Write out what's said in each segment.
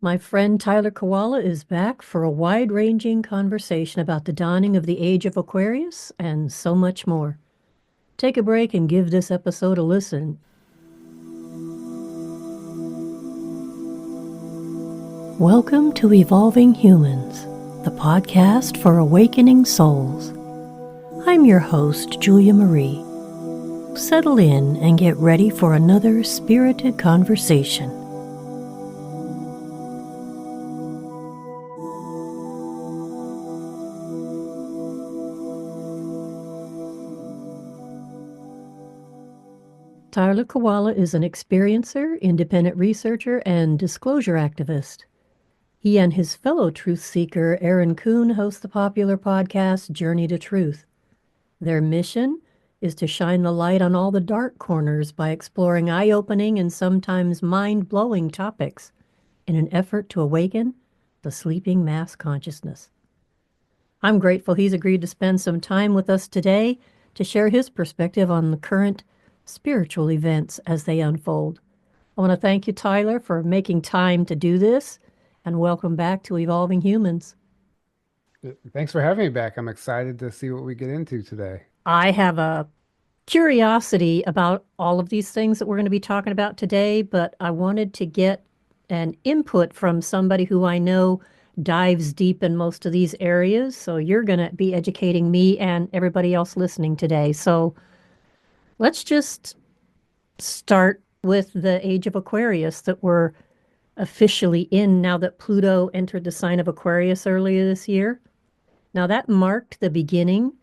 My friend Tyler Kiwala is back for a wide-ranging conversation about the dawning of the Age of Aquarius and so much more. Take a break and give this episode a listen. Welcome to Evolving Humans, the podcast for awakening souls. I'm your host, Julia Marie. Settle in and get ready for another spirited conversation. Tyler Kiwala is an experiencer, independent researcher, and disclosure activist. He and his fellow truth seeker, Aaron Kuhn, host the popular podcast Journey to Truth. Their mission is to shine the light on all the dark corners by exploring eye-opening and sometimes mind-blowing topics in an effort to awaken the sleeping mass consciousness. I'm grateful he's agreed to spend some time with us today to share his perspective on the current spiritual events as they unfold. I want to thank you, Tyler, for making time to do this, and welcome back to Evolving Humans. Thanks for having me back. I'm excited to see what we get into today. I have a curiosity about all of these things that we're going to be talking about today, but I wanted to get an input from somebody who I know dives deep in most of these areas. So you're going to be educating me and everybody else listening today. So let's just start with the Age of Aquarius that we're officially in now that Pluto entered the sign of Aquarius earlier this year. Now, that marked the beginning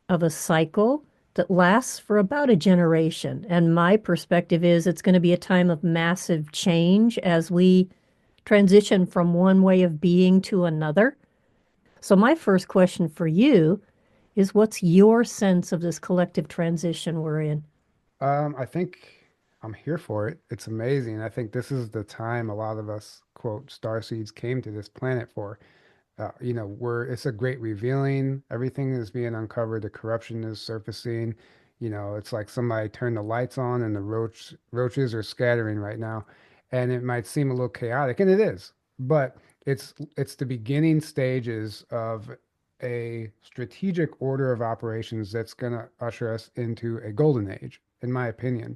of a cycle that lasts for about a generation. And my perspective is it's going to be a time of massive change as we transition from one way of being to another. So, my first question for you is what's your sense of this collective transition we're in? I think I'm here for it. It's amazing. I think this is the time a lot of us, quote, starseeds came to this planet for. It's a great revealing. Everything is being uncovered. The corruption is surfacing. It's like somebody turned the lights on and the roaches are scattering right now. And it might seem a little chaotic, and it is, but it's the beginning stages of a strategic order of operations that's going to usher us into a golden age, in my opinion.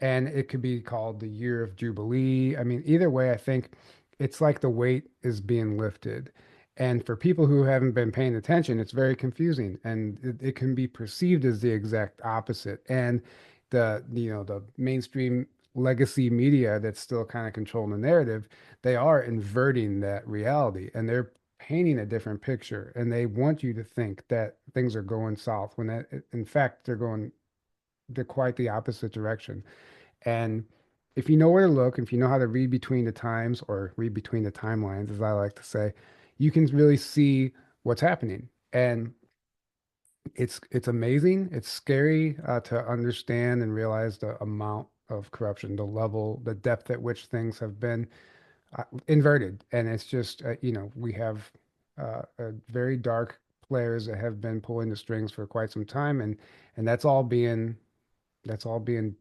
And it could be called the year of Jubilee. I mean, either way, I think it's like the weight is being lifted. And for people who haven't been paying attention, it's very confusing and it can be perceived as the exact opposite. And the mainstream legacy media that's still kind of controlling the narrative, they are inverting that reality and they're painting a different picture and they want you to think that things are going south when that in fact they're quite the opposite direction. And if you know where to look, if you know how to read between the times or read between the timelines, as I like to say, you can really see what's happening. And it's amazing. It's scary to understand and realize the amount of corruption, the level, the depth at which things have been inverted. And it's just, we have very dark players that have been pulling the strings for quite some time, and that's all being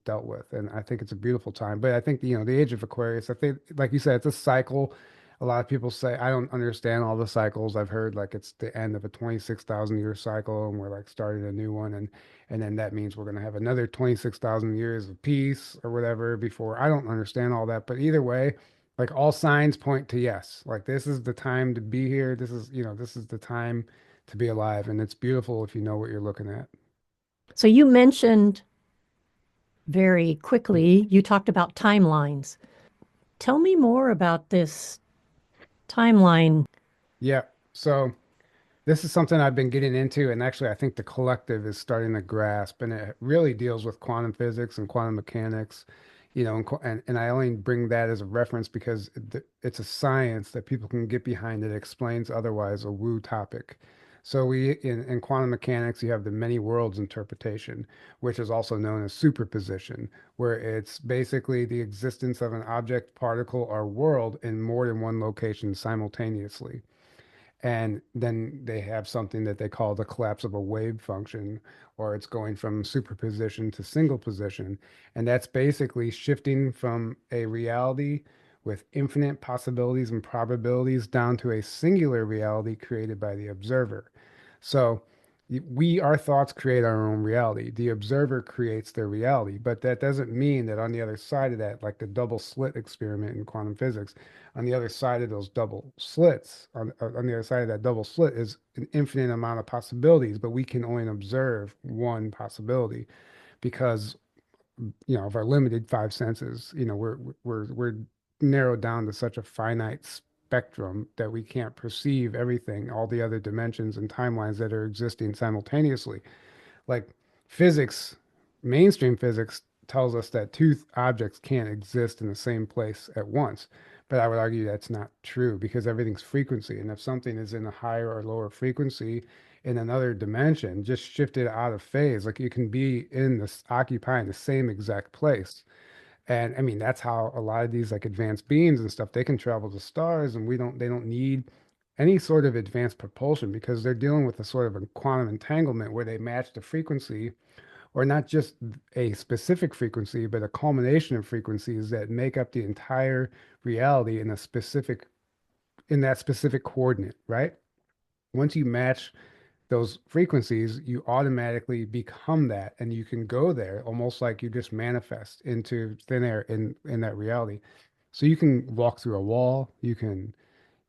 dealt with. And I think it's a beautiful time. But I think, the age of Aquarius, I think, like you said, it's a cycle. A lot of people say, I don't understand all the cycles. I've heard like it's the end of a 26,000 year cycle and we're like starting a new one. And then that means we're going to have another 26,000 years of peace or whatever before. I don't understand all that. But either way, like all signs point to yes. Like this is the time to be here. This is the time to be alive. And it's beautiful if you know what you're looking at. So, you mentioned very quickly, you talked about timelines. Tell me more about this timeline. Yeah. So this is something I've been getting into, and actually, I think the collective is starting to grasp, and it really deals with quantum physics and quantum mechanics, and I only bring that as a reference because it's a science that people can get behind that explains otherwise a woo topic. So in quantum mechanics, you have the many worlds interpretation, which is also known as superposition, where it's basically the existence of an object, particle, or world in more than one location simultaneously. And then they have something that they call the collapse of a wave function, or it's going from superposition to single position. And that's basically shifting from a reality with infinite possibilities and probabilities down to a singular reality created by the observer. So our thoughts create our own reality. The observer creates their reality, but that doesn't mean that on the other side of that, like the double slit experiment in quantum physics, on the other side of those double slits, on the other side of that double slit is an infinite amount of possibilities, but we can only observe one possibility because of our limited five senses. We're narrowed down to such a finite spectrum that we can't perceive everything, all the other dimensions and timelines that are existing simultaneously. Like physics, mainstream physics tells us that two objects can't exist in the same place at once. But I would argue that's not true because everything's frequency. And if something is in a higher or lower frequency in another dimension, just shifted out of phase, like you can be in this occupying the same exact place. And I mean, that's how a lot of these like advanced beings and stuff, they can travel to stars and they don't need any sort of advanced propulsion because they're dealing with a sort of a quantum entanglement where they match the frequency or not just a specific frequency, but a culmination of frequencies that make up the entire reality in that specific coordinate, right? Once you match those frequencies, you automatically become that and you can go there almost like you just manifest into thin air in that reality. So you can walk through a wall, you can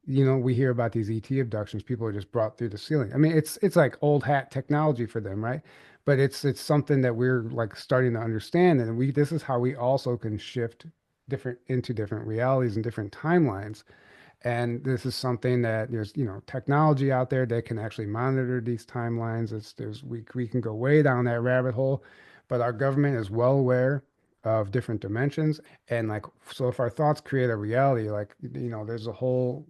we hear about these ET abductions. People are just brought through the ceiling. I mean, it's like old hat technology for them, right? But it's something that we're like starting to understand, and we this is how we also can shift different realities and different timelines. And this is something that there's technology out there that can actually monitor these timelines. We can go way down that rabbit hole, but our government is well aware of different dimensions and like so if our thoughts create a reality like there's a whole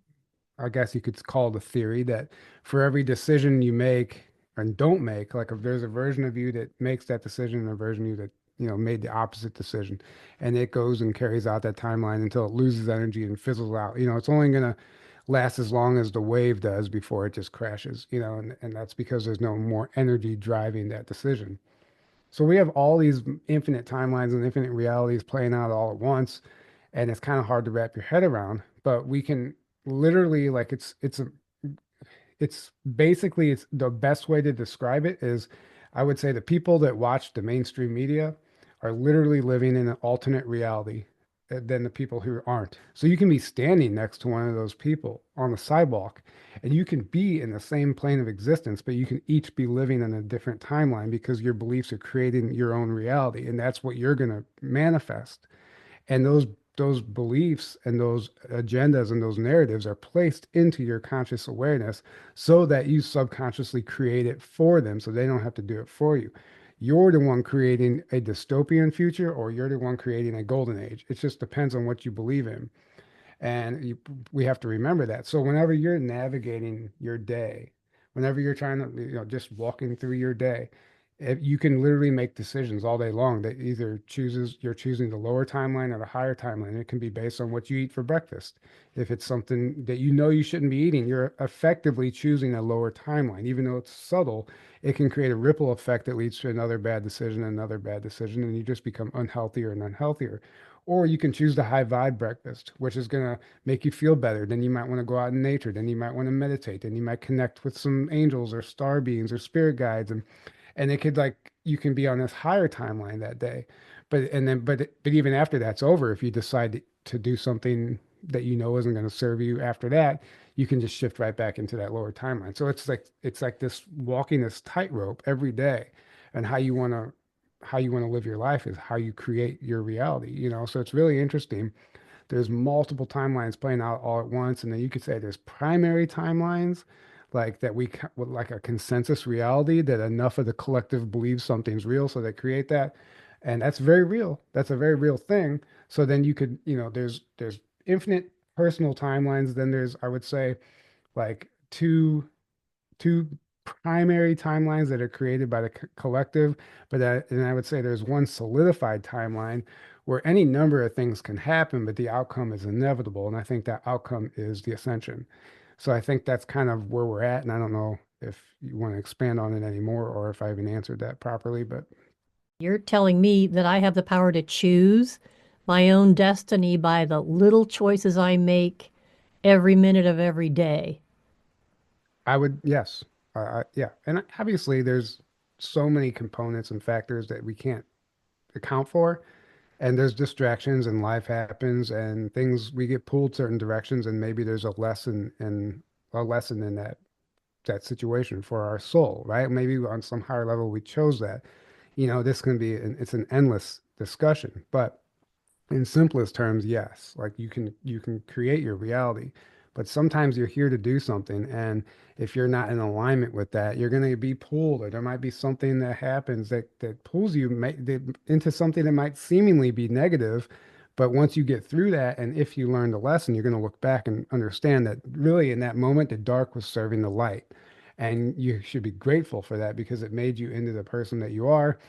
I guess you could call it a theory that for every decision you make and don't make, like if there's a version of you that makes that decision and a version of you that, made the opposite decision, and it goes and carries out that timeline until it loses energy and fizzles out. It's only going to last as long as the wave does before it just crashes, and that's because there's no more energy driving that decision. So we have all these infinite timelines and infinite realities playing out all at once, and it's kind of hard to wrap your head around, but we can literally like it's basically it's the best way to describe it is I would say the people that watch the mainstream media are literally living in an alternate reality than the people who aren't. So you can be standing next to one of those people on the sidewalk and you can be in the same plane of existence, but you can each be living in a different timeline because your beliefs are creating your own reality and that's what you're going to manifest. And those beliefs and those agendas and those narratives are placed into your conscious awareness so that you subconsciously create it for them so they don't have to do it for you. You're the one creating a dystopian future or you're the one creating a golden age. It just depends on what you believe in. And we have to remember that. So whenever you're navigating your day, whenever you're trying to, just walking through your day, you can literally make decisions all day long that either you're choosing the lower timeline or the higher timeline. It can be based on what you eat for breakfast. If it's something that you shouldn't be eating, you're effectively choosing a lower timeline. Even though it's subtle, it can create a ripple effect that leads to another bad decision, and you just become unhealthier and unhealthier. Or you can choose the high vibe breakfast, which is going to make you feel better. Then you might want to go out in nature. Then you might want to meditate. Then you might connect with some angels or star beings or spirit guides. And it could like, you can be on this higher timeline that day. But even after that's over, if you decide to do something that isn't going to serve you after that, you can just shift right back into that lower timeline. So it's like this walking this tightrope every day and how you want to live your life is how you create your reality. So it's really interesting. There's multiple timelines playing out all at once, and then you could say there's primary timelines, like that with like a consensus reality that enough of the collective believes something's real, so they create that, and that's very real. That's a very real thing. So then you could, there's infinite personal timelines. Then there's, I would say, like two primary timelines that are created by the collective, and I would say there's one solidified timeline where any number of things can happen, but the outcome is inevitable. And I think that outcome is the ascension. So I think that's kind of where we're at. And I don't know if you want to expand on it anymore or if I even answered that properly, but You're telling me that I have the power to choose my own destiny by the little choices I make every minute of every day. I would, yes. Yeah. And obviously, there's so many components and factors that we can't account for. And there's distractions, and life happens, and things we get pulled certain directions, and maybe there's a lesson in that situation for our soul, right? Maybe on some higher level we chose that. This can be it's an endless discussion, but in simplest terms, yes. Like you can create your reality, but sometimes you're here to do something, and if you're not in alignment with that, you're going to be pulled, or there might be something that happens that pulls you into something that might seemingly be negative. But once you get through that, and if you learn the lesson, you're going to look back and understand that really in that moment, the dark was serving the light. And you should be grateful for that because it made you into the person that you are,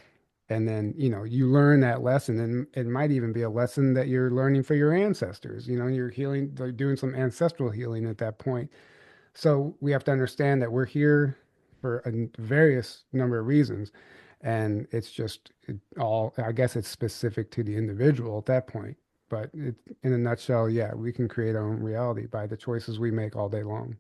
and then you learn that lesson, and it might even be a lesson that you're learning for your ancestors. You're healing, like doing some ancestral healing at that point. So we have to understand that we're here for a various number of reasons, and it's just all, I guess it's specific to the individual at that point. But in a nutshell, yeah, we can create our own reality by the choices we make all day long.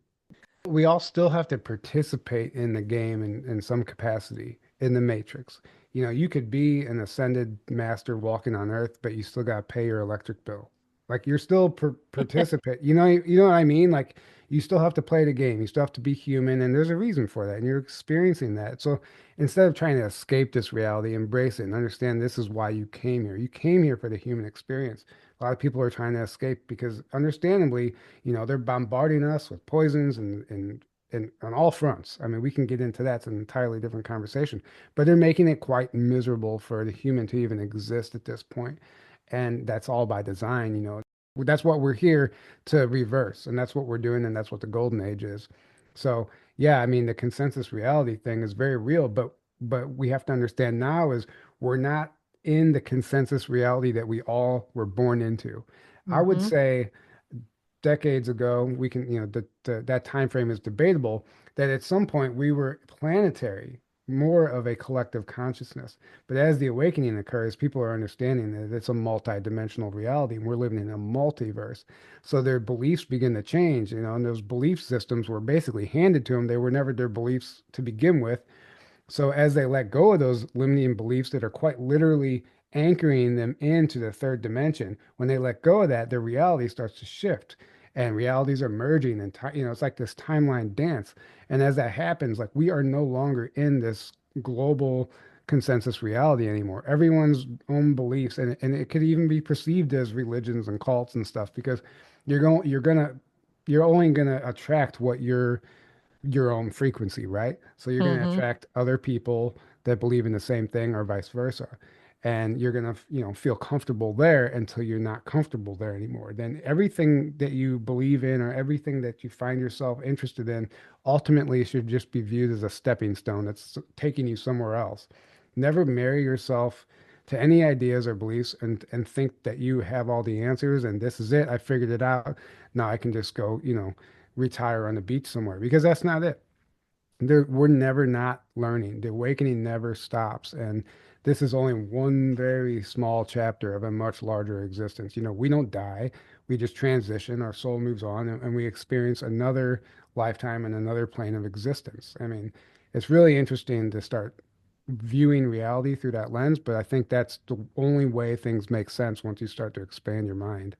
We all still have to participate in the game in some capacity in the matrix. You could be an ascended master walking on Earth, but you still got to pay your electric bill. Like you're still participate. You know what I mean? Like you still have to play the game. You still have to be human, and there's a reason for that, and you're experiencing that. So instead of trying to escape this reality, embrace it and understand this is why you came here. You came here for the human experience. A lot of people are trying to escape because, understandably, they're bombarding us with poisons and on all fronts. I mean, we can get into that. It's an entirely different conversation, but they're making it quite miserable for the human to even exist at this point. And that's all by design. That's what we're here to reverse, and that's what we're doing, and that's what the golden age is. So, yeah, I mean, the consensus reality thing is very real, but we have to understand now is we're not in the consensus reality that we all were born into. I would Mm-hmm. say decades ago, we can, that time frame is debatable, that at some point we were planetary, more of a collective consciousness. But as the awakening occurs, people are understanding that it's a multi-dimensional reality and we're living in a multiverse. So their beliefs begin to change, and those belief systems were basically handed to them. They were never their beliefs to begin with. So as they let go of those limiting beliefs that are quite literally anchoring them into the third dimension, when they let go of that, their reality starts to shift and realities are merging, and it's like this timeline dance. And as that happens, like we are no longer in this global consensus reality anymore. Everyone's own beliefs, and it could even be perceived as religions and cults and stuff, because you're only gonna attract what your own frequency, right? So you're going to Mm-hmm. attract other people that believe in the same thing or vice versa. And you're going to, feel comfortable there until you're not comfortable there anymore. Then everything that you believe in or everything that you find yourself interested in ultimately should just be viewed as a stepping stone that's taking you somewhere else. Never marry yourself to any ideas or beliefs and think that you have all the answers and this is it. I figured it out. Now I can just go, retire on the beach somewhere, because that's not it. We're never not learning. The awakening never stops. And this is only one very small chapter of a much larger existence. We don't die. We just transition. Our soul moves on, and we experience another lifetime and another plane of existence. I mean, it's really interesting to start viewing reality through that lens, but I think that's the only way things make sense once you start to expand your mind.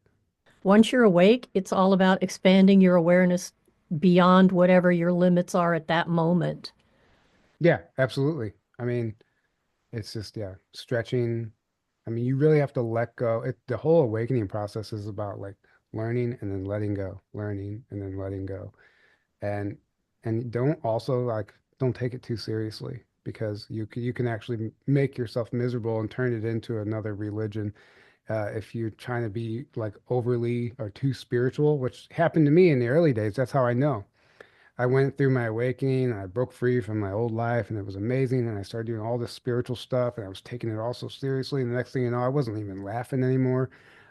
Once you're awake, it's all about expanding your awareness beyond whatever your limits are at that moment. Yeah, absolutely. I mean, it's just, yeah, stretching. I mean, you really have to let go. The whole awakening process is about like learning and then letting go, learning and then letting go. And don't also like don't take it too seriously, because you can actually make yourself miserable and turn it into another religion, if you're trying to be like overly or too spiritual, which happened to me in the early days. That's how I know. I went through my awakening, and I broke free from my old life, and it was amazing. And I started doing all this spiritual stuff, and I was taking it all so seriously. And the next thing you know, I wasn't even laughing anymore.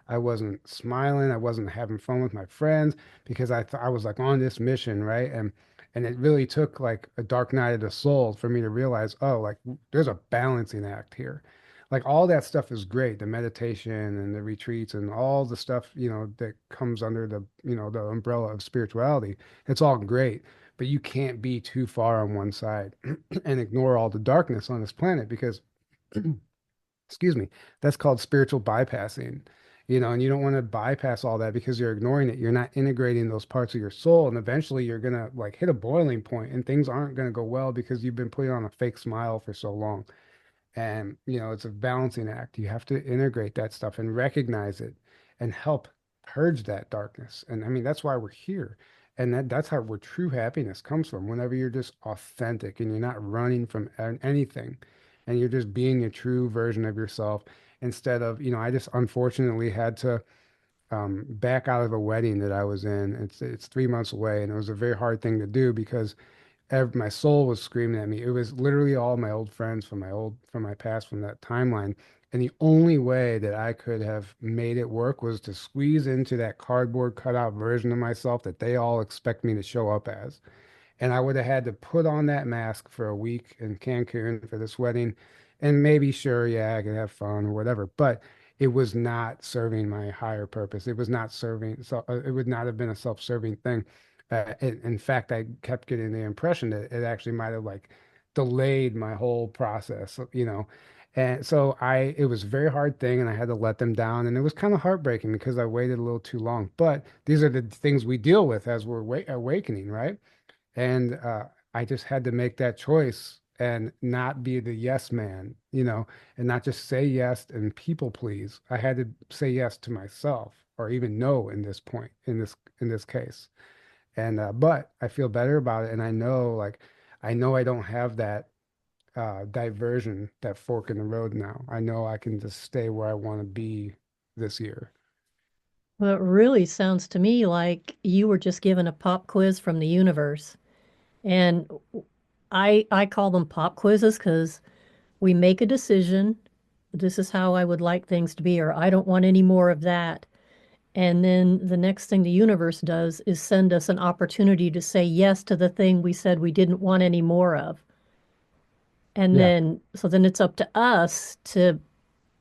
I wasn't smiling. I wasn't having fun with my friends, because I thought I was like on this mission, right? And it really took like a dark night of the soul for me to realize, oh, like there's a balancing act here. Like all that stuff is great, the meditation and the retreats and all the stuff, that comes under the umbrella of spirituality. It's all great, but you can't be too far on one side and ignore all the darkness on this planet because excuse me, that's called spiritual bypassing. And you don't want to bypass all that because you're ignoring it. You're not integrating those parts of your soul, and eventually you're gonna like hit a boiling point, and things aren't gonna go well because you've been putting on a fake smile for so long. And, it's a balancing act. You have to integrate that stuff and recognize it and help purge that darkness. And I mean, that's why we're here. And that's where true happiness comes from. Whenever you're just authentic and you're not running from anything and you're just being a true version of yourself instead of, I just unfortunately had to back out of a wedding that I was in. It's 3 months away, and it was a very hard thing to do because my soul was screaming at me. It was literally all my old friends from my past, from that timeline. And the only way that I could have made it work was to squeeze into that cardboard cutout version of myself that they all expect me to show up as. And I would have had to put on that mask for a week in Cancun for this wedding. And maybe, sure, yeah, I could have fun or whatever. But it was not serving my higher purpose. It was not serving, so it would not have been a self-serving thing. In fact, I kept getting the impression that it actually might have like delayed my whole process. And so it was a very hard thing, and I had to let them down, and it was kind of heartbreaking because I waited a little too long. But these are the things we deal with as we're awakening, right? And I just had to make that choice and not be the yes man, and not just say yes and people please. I had to say yes to myself or even no in this point, in this case. And but I feel better about it. And I know I don't have that diversion, that fork in the road now. I know I can just stay where I want to be this year. Well, it really sounds to me like you were just given a pop quiz from the universe. And I call them pop quizzes because we make a decision. This is how I would like things to be, or I don't want any more of that. And then the next thing the universe does is send us an opportunity to say yes to the thing we said we didn't want any more of. And Yeah. then it's up to us to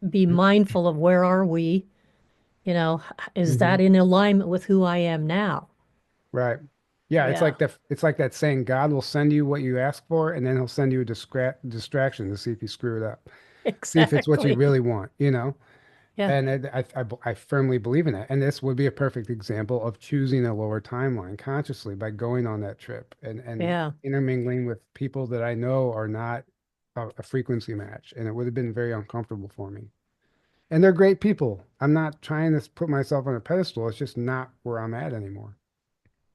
be mindful of where are we, is Hmm. that in alignment with who I am now? Right. Yeah, Yeah, it's like that saying God will send you what you ask for, and then he'll send you a distraction to see if you screw it up. See if it's what you exactly. really want. Yeah, And I firmly believe in that. And this would be a perfect example of choosing a lower timeline consciously by going on that trip and yeah. intermingling with people that I know are not a frequency match. And it would have been very uncomfortable for me. And they're great people. I'm not trying to put myself on a pedestal. It's just not where I'm at anymore.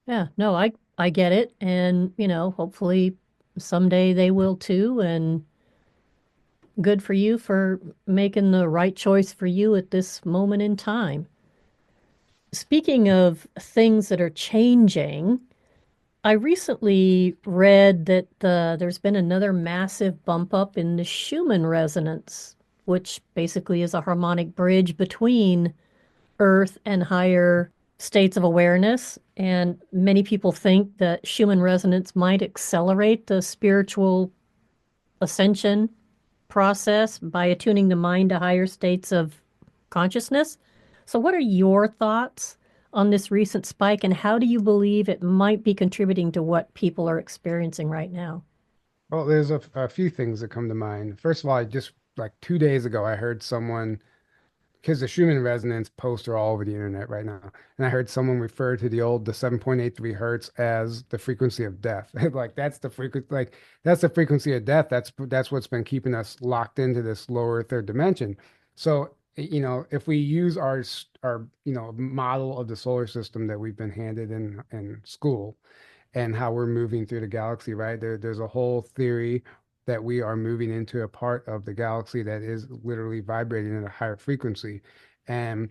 Yeah, no, I get it, and hopefully someday they will too, and good for you for making the right choice for you at this moment in time. Speaking of things that are changing, I recently read that there's been another massive bump up in the Schumann resonance, which basically is a harmonic bridge between Earth and higher states of awareness. And many people think that Schumann resonance might accelerate the spiritual ascension process by attuning the mind to higher states of consciousness. So, what are your thoughts on this recent spike, and how do you believe it might be contributing to what people are experiencing right now? Well, there's a few things that come to mind. First of all, I just like 2 days ago, I heard someone because the Schumann resonance posts are all over the internet right now. And I heard someone refer to the 7.83 hertz as the frequency of death. Like that's the frequency of death. That's what's been keeping us locked into this lower third dimension. So, if we use our model of the solar system that we've been handed in school, and how we're moving through the galaxy, right? There's a whole theory that we are moving into a part of the galaxy that is literally vibrating at a higher frequency. And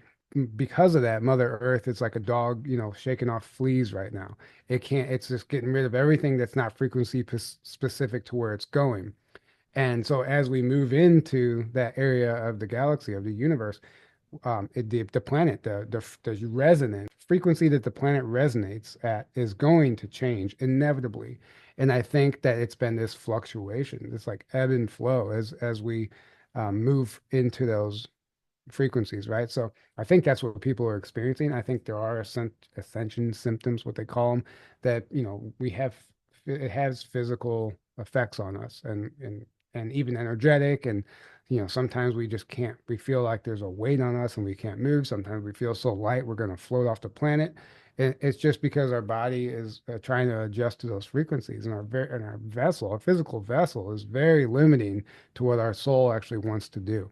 because of that, Mother Earth is like a dog, shaking off fleas right now. It's just getting rid of everything that's not frequency specific to where it's going. And so as we move into that area of the galaxy, of the universe, the planet, the resonant frequency that the planet resonates at is going to change inevitably. And I think that it's been this fluctuation, this like ebb and flow as we move into those frequencies, right? So I think that's what people are experiencing. I think there are ascension symptoms, what they call them, that we have. It has physical effects on us, and even energetic, and sometimes we just can't. We feel like there's a weight on us, and we can't move. Sometimes we feel so light we're going to float off the planet. And it's just because our body is trying to adjust to those frequencies, and our vessel, our physical vessel, is very limiting to what our soul actually wants to do.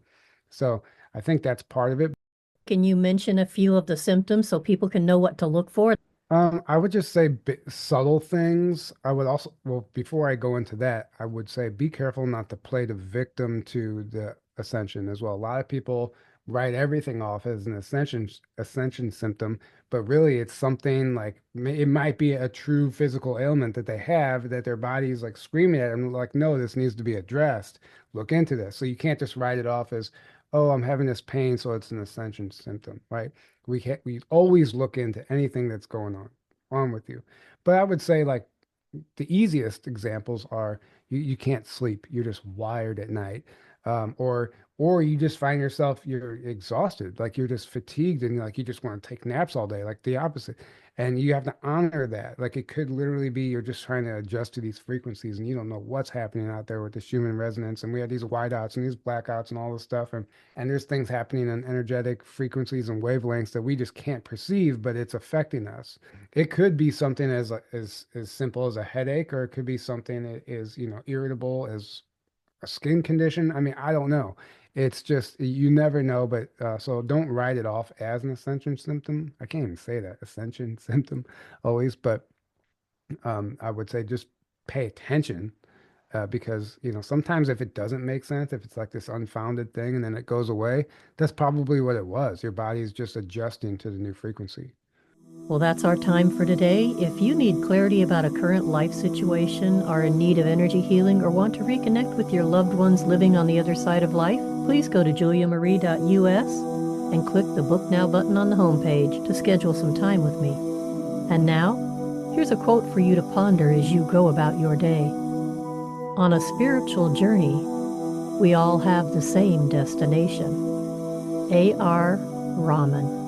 So I think that's part of it. Can you mention a few of the symptoms so people can know what to look for? I would just say subtle things. I would also, well, before I go into that, I would say be careful not to play the victim to the ascension as well. A lot of people write everything off as an ascension symptom, but really it's something like it might be a true physical ailment that they have that their body's like screaming at them, like, no, this needs to be addressed. Look into this. So you can't just write it off as, oh, I'm having this pain, so it's an ascension symptom, right? We always look into anything that's going on with you. But I would say like the easiest examples are you can't sleep. You're just wired at night. Or you just find yourself you're exhausted, like you're just fatigued and like you just want to take naps all day, like the opposite. And you have to honor that. Like it could literally be you're just trying to adjust to these frequencies and you don't know what's happening out there with this human resonance. And we have these whiteouts and these blackouts and all this stuff. And there's things happening in energetic frequencies and wavelengths that we just can't perceive, but it's affecting us. It could be something as simple as a headache, or it could be something that is, irritable as a skin condition. I mean, I don't know. It's just you never know, but so don't write it off as an ascension symptom. I can't even say that ascension symptom always, but I would say just pay attention because sometimes if it doesn't make sense, if it's like this unfounded thing and then it goes away, that's probably what it was. Your body is just adjusting to the new frequency. Well, that's our time for today. If you need clarity about a current life situation, are in need of energy healing, or want to reconnect with your loved ones living on the other side of life, please go to juliamarie.us and click the Book Now button on the homepage to schedule some time with me. And now, here's a quote for you to ponder as you go about your day. On a spiritual journey, we all have the same destination. A.R. Rahman.